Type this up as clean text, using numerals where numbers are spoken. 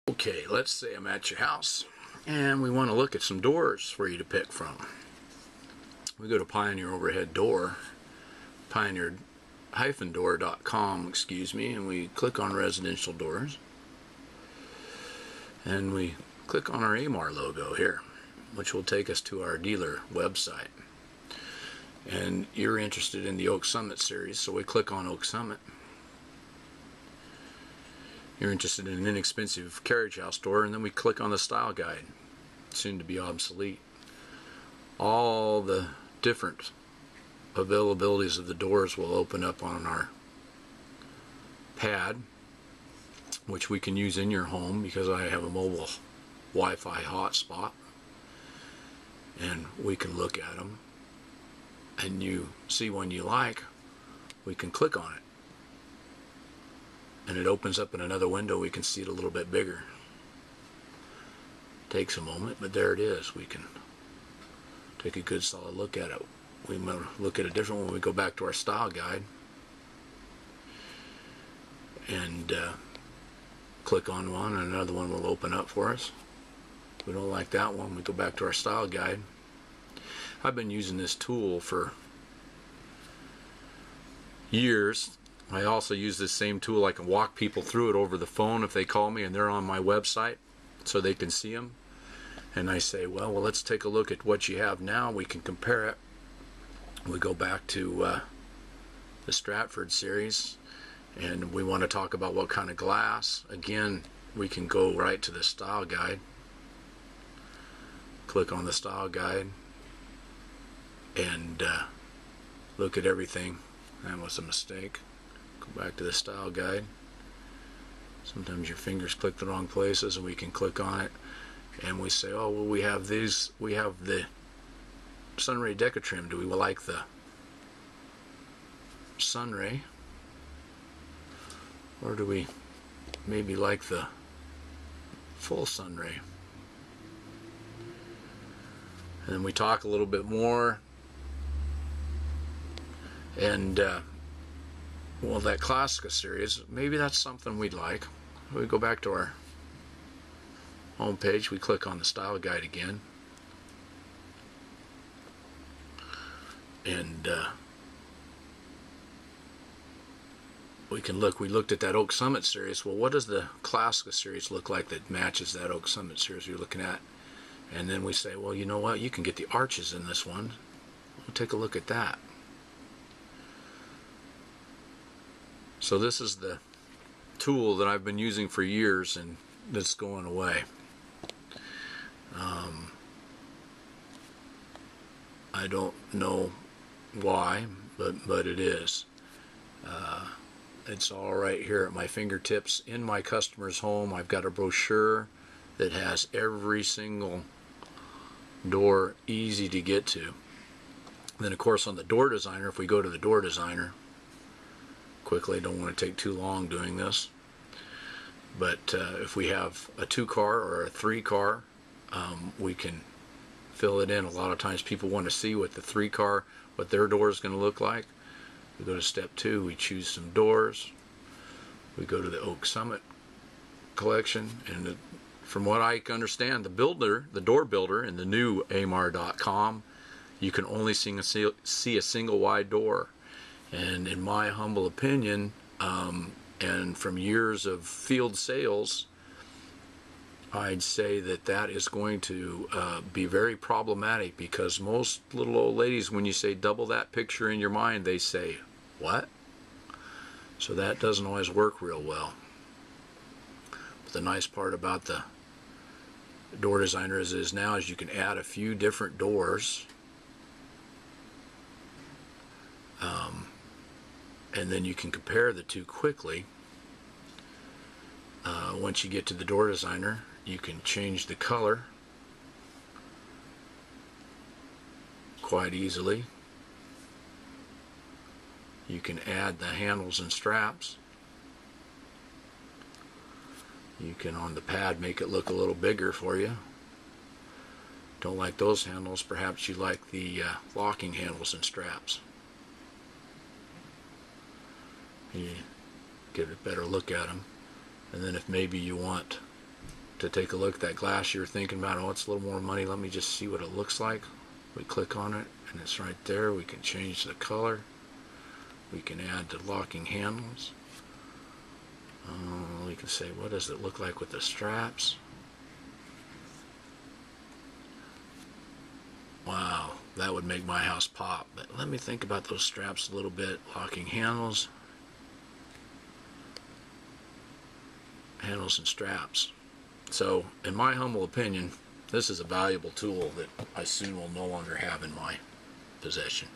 Okay, let's say I'm at your house and we want to look at some doors for you to pick from. We go to Pioneer Overhead Door, pioneer-door.com, and we click on residential doors, and we click on our AMAR logo here, which will take us to our dealer website. And you're interested in the Oak Summit series, so we click on Oak Summit. You're interested in an inexpensive carriage house door, and then we click on the style guide, soon to be obsolete. All the different availabilities of the doors will open up on our pad, which we can use in your home because I have a mobile Wi-Fi hotspot, and we can look at them, and you see one you like, we can click on it, and it opens up in another window. We can see it a little bit bigger. Takes a moment, but there it is. We can take a good solid look at it. We might look at a different one when we go back to our style guide and click on one, and another one will open up for us. If we don't like that one, we go back to our style guide. I've been using this tool for years. I also use this same tool. I can walk people through it over the phone if they call me and they're on my website so they can see them. And I say, well, let's take a look at what you have now. We can compare it. We go back to the Stratford series, and we want to talk about what kind of glass. Again, we can go right to the style guide. Click on the style guide and look at everything. That was a mistake. Go back to the style guide. Sometimes your fingers click the wrong places, and we can click on it, and we say, oh, well, we have these. We have the Sunray Deca Trim. Do we like the Sunray, or do we maybe like the full Sunray? And then we talk a little bit more, and well, that Classica series, maybe that's something we'd like. We go back to our home page, we click on the style guide again, and we can look. We looked at that Oak Summit series. Well, what does the Classica series look like that matches that Oak Summit series you're looking at? And then we say, well, you know what, you can get the arches in this one. We'll take a look at that. So this is the tool that I've been using for years, and that's going away. I don't know why, but it is. It's all right here at my fingertips in my customer's home. I've got a brochure that has every single door easy to get to. Then, of course, on the door designer, if we go to the door designer quickly, don't want to take too long doing this, but if we have a 2-car or a 3-car, we can fill it in. A lot of times people want to see what the 3-car, what their door is going to look like. We go to step 2, we choose some doors, we go to the Oak Summit collection, and from what I understand, the door builder in the new amar.com, you can only see a single wide door. And in my humble opinion, and from years of field sales, I'd say that is going to be very problematic, because most little old ladies, when you say double that picture in your mind, they say, what? So that doesn't always work real well. But the nice part about the door designer is now you can add a few different doors, and then you can compare the two quickly. Once you get to the door designer, you can change the color quite easily. You can add the handles and straps. You can, on the pad, make it look a little bigger for you. Don't like those handles, perhaps you like the locking handles and straps. You get a better look at them. And then if maybe you want to take a look at that glass you're thinking about, oh, it's a little more money, let me just see what it looks like. We click on it and it's right there. We can change the color. We can add the locking handles. We can say, what does it look like with the straps? Wow, that would make my house pop. But let me think about those straps a little bit. Locking handles. Handles and straps. So, in my humble opinion, this is a valuable tool that I soon will no longer have in my possession.